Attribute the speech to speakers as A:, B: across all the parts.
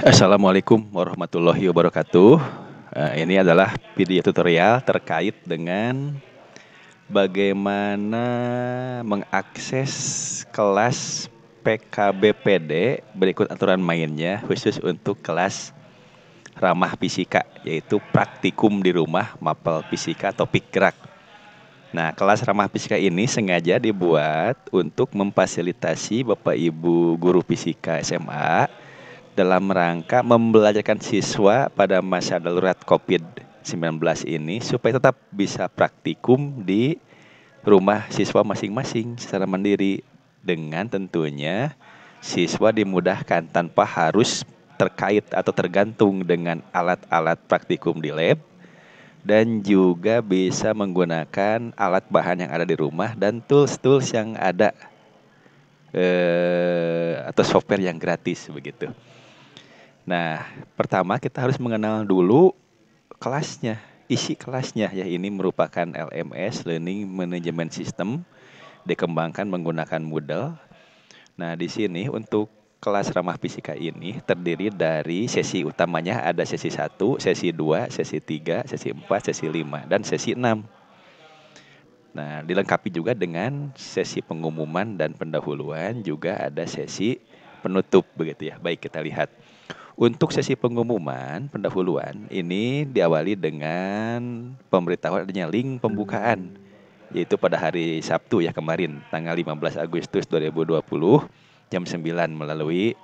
A: Assalamualaikum warahmatullahi wabarakatuh. Ini adalah video tutorial terkait dengan bagaimana mengakses kelas PKBPD berikut aturan mainnya khusus untuk kelas ramah fisika, yaitu praktikum di rumah mapel fisika topik gerak. Nah, kelas ramah fisika ini sengaja dibuat untuk memfasilitasi Bapak Ibu guru fisika SMA dalam rangka membelajarkan siswa pada masa darurat COVID-19 ini supaya tetap bisa praktikum di rumah siswa masing-masing secara mandiri, dengan tentunya siswa dimudahkan tanpa harus terkait atau tergantung dengan alat-alat praktikum di lab, dan juga bisa menggunakan alat bahan yang ada di rumah dan tools-tools yang ada atau software yang gratis begitu. Nah, pertama kita harus mengenal dulu kelasnya, isi kelasnya ya. Ini merupakan LMS, Learning Management System, dikembangkan menggunakan Moodle. Nah, di sini untuk kelas ramah fisika ini terdiri dari sesi utamanya ada sesi 1, sesi 2, sesi 3, sesi 4, sesi 5, dan sesi 6. Nah, dilengkapi juga dengan sesi pengumuman dan pendahuluan, juga ada sesi penutup begitu ya. Baik, kita lihat. Untuk sesi pengumuman pendahuluan ini diawali dengan pemberitahuan adanya link pembukaan, yaitu pada hari Sabtu ya kemarin, tanggal 15 Agustus 2020 jam 9 melalui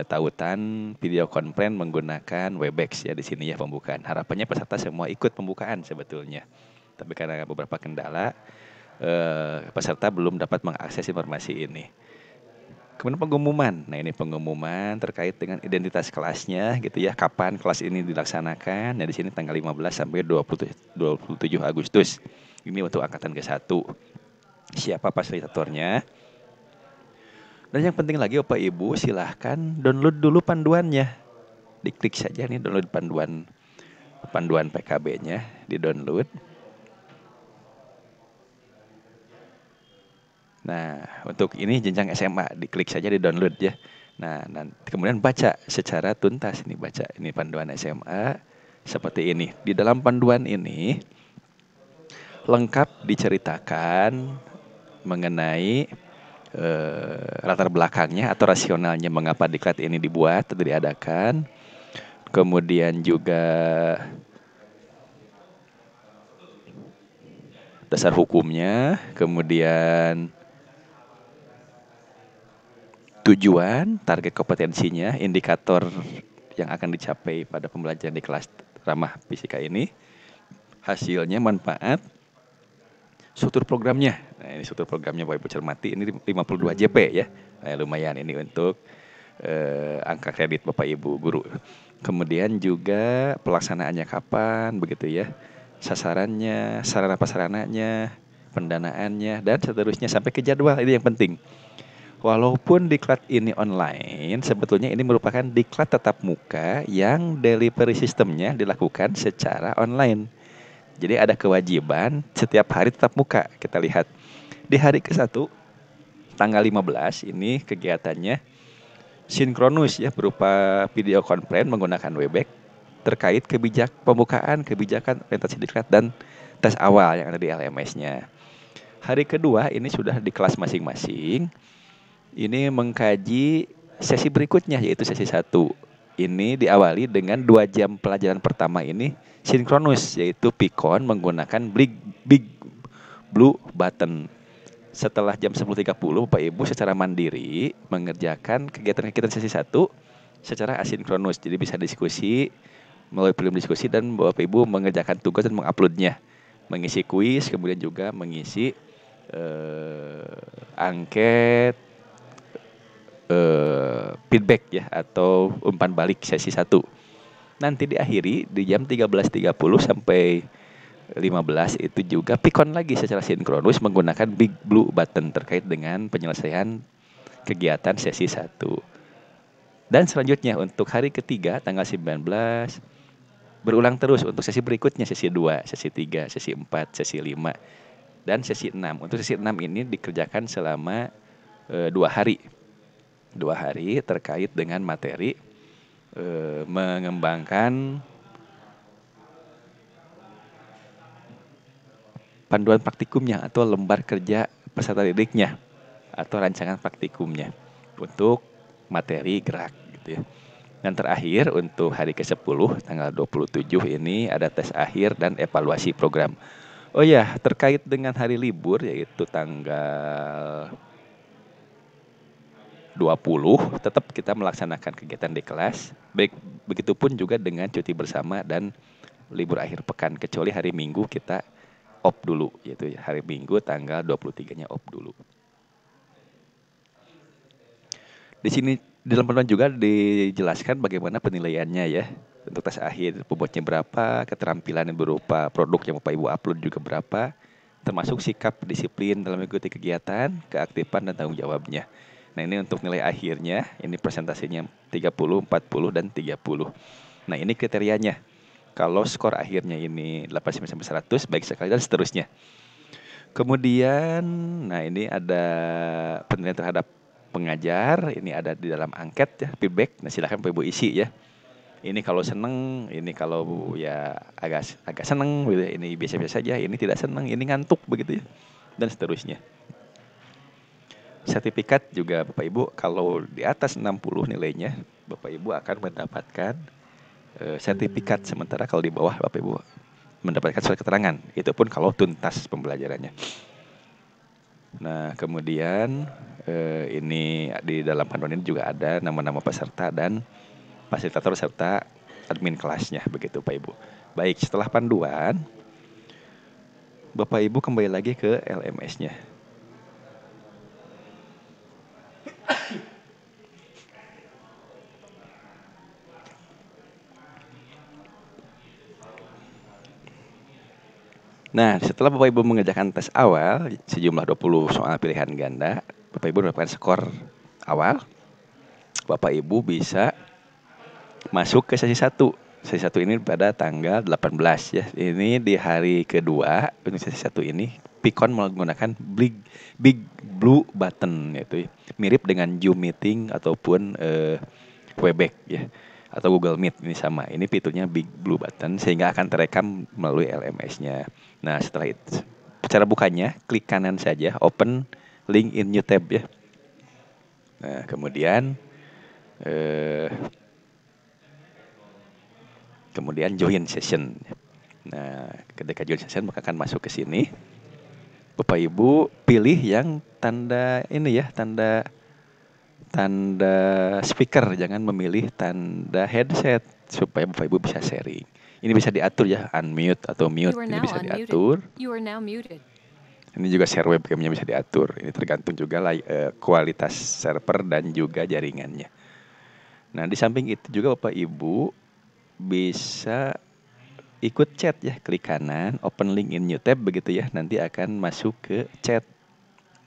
A: tautan video conference menggunakan Webex ya. Di sini ya pembukaan. Harapannya peserta semua ikut pembukaan sebetulnya. Tapi karena beberapa kendala peserta belum dapat mengakses informasi ini. Kemudian pengumuman. Nah, ini pengumuman terkait dengan identitas kelasnya gitu ya. Kapan kelas ini dilaksanakan? Nah, di sini tanggal 15 sampai 27 Agustus. Ini untuk angkatan ke-1. Siapa fasilitatornya? Dan yang penting lagi Bapak Ibu, silahkan download dulu panduannya. Diklik saja nih download panduan PKB-nya, di-download. Nah, untuk ini jenjang SMA, diklik saja di download ya. Nah, kemudian baca secara tuntas. Ini baca, ini panduan SMA seperti ini. Di dalam panduan ini lengkap diceritakan mengenai latar belakangnya atau rasionalnya mengapa diklat ini dibuat atau diadakan. Kemudian juga dasar hukumnya, kemudian tujuan, target kompetensinya, indikator yang akan dicapai pada pembelajaran di kelas ramah fisika ini, hasilnya, manfaat, struktur programnya. Nah, ini struktur programnya Bapak Ibu cermati, ini 52 JP ya. Nah, lumayan ini untuk angka kredit Bapak Ibu guru. Kemudian juga pelaksanaannya kapan begitu ya. Sasarannya, sarana prasarananya, pendanaannya, dan seterusnya sampai ke jadwal. Ini yang penting. Walaupun diklat ini online, sebetulnya ini merupakan diklat tatap muka yang delivery sistemnya dilakukan secara online. Jadi ada kewajiban setiap hari tatap muka. Kita lihat di hari ke-1 tanggal 15 ini kegiatannya sinkronus ya, berupa video conference menggunakan Webex terkait pembukaan kebijakan orientasi diklat dan tes awal yang ada di LMS-nya. Hari kedua ini sudah di kelas masing-masing. Ini mengkaji sesi berikutnya, yaitu sesi 1. Ini diawali dengan 2 jam pelajaran pertama ini sinkronus, yaitu Pikon menggunakan Big Blue Button. Setelah jam 10.30 Bapak Ibu secara mandiri mengerjakan kegiatan-kegiatan sesi 1 secara asinkronus. Jadi bisa diskusi, melalui film diskusi, dan Bapak Ibu mengerjakan tugas dan menguploadnya, mengisi kuis, kemudian juga mengisi angket, feedback ya, atau umpan balik sesi 1. Nanti diakhiri di jam 13.30 sampai 15 itu juga pikon lagi secara sinkronus menggunakan Big Blue Button terkait dengan penyelesaian kegiatan sesi 1. Dan selanjutnya untuk hari ketiga tanggal 19 berulang terus untuk sesi berikutnya, sesi 2, sesi 3, sesi 4, sesi 5, dan sesi 6. Untuk sesi 6 ini dikerjakan selama 2 hari. 2 hari terkait dengan materi mengembangkan panduan praktikumnya atau lembar kerja peserta didiknya atau rancangan praktikumnya untuk materi gerak gitu ya. Dan terakhir untuk hari ke-10 tanggal 27 ini ada tes akhir dan evaluasi program. Oh ya, terkait dengan hari libur yaitu tanggal 20 tetap kita melaksanakan kegiatan di kelas. Begitupun juga dengan cuti bersama dan libur akhir pekan kecuali hari Minggu kita off dulu yaitu hari Minggu tanggal 23-nya off dulu. Di sini di dalam panduan juga dijelaskan bagaimana penilaiannya ya. Untuk tes akhir bobotnya berapa, keterampilan yang berupa produk yang Bapak Ibu upload juga berapa, termasuk sikap disiplin dalam mengikuti kegiatan, keaktifan dan tanggung jawabnya. Nah, ini untuk nilai akhirnya, ini presentasinya 30, 40 dan 30. Nah, ini kriterianya. Kalau skor akhirnya ini 89 sampai 100 baik sekali dan seterusnya. Kemudian, nah ini ada penilaian terhadap pengajar, ini ada di dalam angket ya, feedback. Nah, silakan Bapak Ibu isi ya. Ini kalau seneng, ini kalau ya agak seneng gitu, ini biasa-biasa saja, ini tidak seneng, ini ngantuk begitu ya. Dan seterusnya. Sertifikat juga Bapak Ibu kalau di atas 60 nilainya, Bapak Ibu akan mendapatkan sertifikat, sementara kalau di bawah Bapak Ibu mendapatkan surat keterangan. Itu pun kalau tuntas pembelajarannya. Nah, kemudian ini di dalam panduan ini juga ada nama-nama peserta dan fasilitator serta admin kelasnya, begitu Pak Ibu. Baik, setelah panduan, Bapak Ibu kembali lagi ke LMS-nya. Nah, setelah Bapak Ibu mengerjakan tes awal, sejumlah 20 soal pilihan ganda, Bapak Ibu mendapatkan skor awal, Bapak Ibu bisa masuk ke sesi 1. Sesi 1 ini pada tanggal 18 ya. Ini di hari kedua untuk sesi 1 ini, Pikon menggunakan Big Blue Button, yaitu mirip dengan Zoom Meeting ataupun Webex ya. Atau Google Meet, ini sama. Ini fiturnya Big Blue Button sehingga akan terekam melalui LMS-nya. Nah, setelah itu cara bukanya klik kanan saja, open link in new tab ya. Nah, kemudian join session. Nah, ketika join session maka akan masuk ke sini. Bapak Ibu pilih yang tanda ini ya, tanda speaker, jangan memilih tanda headset supaya Bapak Ibu bisa sharing. Ini bisa diatur ya, unmute atau mute, ini bisa diatur. Ini juga share webcamnya bisa diatur. Ini tergantung juga kualitas server dan juga jaringannya. Nah, di samping itu juga Bapak Ibu bisa ikut chat ya, klik kanan, open link in new tab begitu ya, nanti akan masuk ke chat.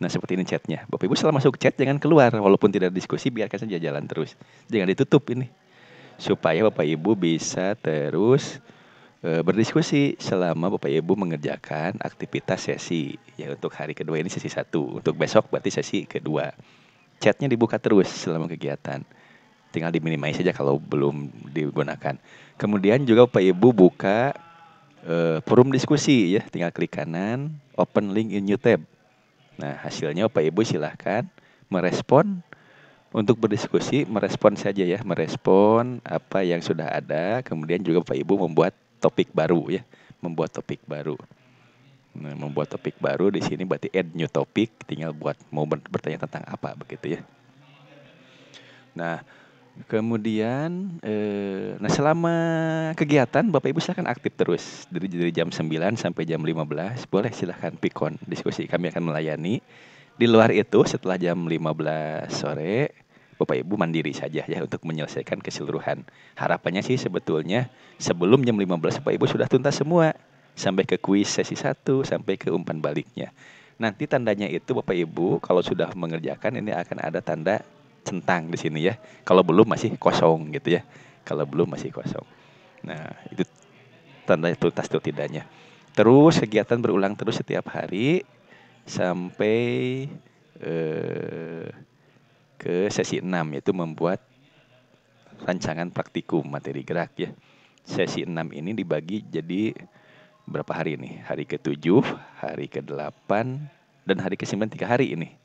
A: Nah, seperti ini chatnya. Bapak Ibu setelah masuk ke chat jangan keluar, walaupun tidak diskusi biarkan saja jalan terus. Jangan ditutup ini. Supaya Bapak Ibu bisa terus berdiskusi selama Bapak Ibu mengerjakan aktivitas sesi. Ya, untuk hari kedua ini sesi 1, untuk besok berarti sesi kedua. Chatnya dibuka terus selama kegiatan. Tinggal diminimize saja kalau belum digunakan. Kemudian juga Bapak Ibu buka forum diskusi ya, tinggal klik kanan, open link in new tab. Nah, hasilnya Bapak Ibu silahkan merespon untuk berdiskusi, merespon saja ya, merespon apa yang sudah ada. Kemudian juga Bapak Ibu membuat topik baru ya, membuat topik baru. Nah, membuat topik baru di sini berarti add new topic, tinggal buat mau bertanya tentang apa begitu ya. Nah, kemudian nah selama kegiatan Bapak Ibu silahkan aktif terus dari jam 9 sampai jam 15. Boleh silahkan pikon diskusi, kami akan melayani. Di luar itu setelah jam 15 sore Bapak Ibu mandiri saja ya untuk menyelesaikan keseluruhan. Harapannya sih sebetulnya sebelum jam 15 Bapak Ibu sudah tuntas semua. Sampai ke kuis sesi 1 sampai ke umpan baliknya. Nanti tandanya itu Bapak Ibu kalau sudah mengerjakan ini akan ada tanda centang di sini ya. Kalau belum masih kosong gitu ya. Kalau belum masih kosong. Nah, itu tanda tuntas atau tidaknya. Terus kegiatan berulang terus setiap hari sampai ke sesi 6, yaitu membuat rancangan praktikum materi gerak ya. Sesi 6 ini dibagi jadi berapa hari ini? Hari ke-7, hari ke-8, dan hari ke-9 3 hari ini.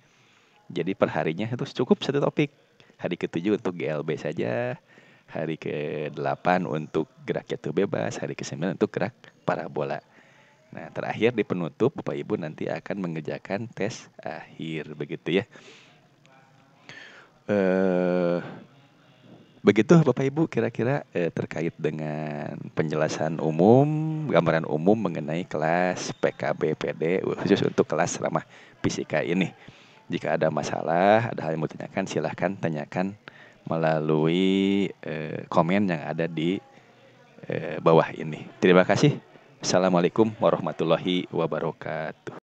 A: Jadi perharinya itu cukup satu topik. Hari ke-7 untuk GLB saja, hari ke-8 untuk gerak jatuh bebas, hari ke-9 untuk gerak parabola. Nah, terakhir di penutup Bapak Ibu nanti akan mengerjakan tes akhir begitu ya. Begitu Bapak Ibu kira-kira terkait dengan penjelasan umum, gambaran umum mengenai kelas PKB PD khusus untuk kelas ramah fisika ini. Jika ada masalah, ada hal yang mau tanyakan, silahkan tanyakan melalui komen yang ada di bawah ini. Terima kasih. Assalamualaikum warahmatullahi wabarakatuh.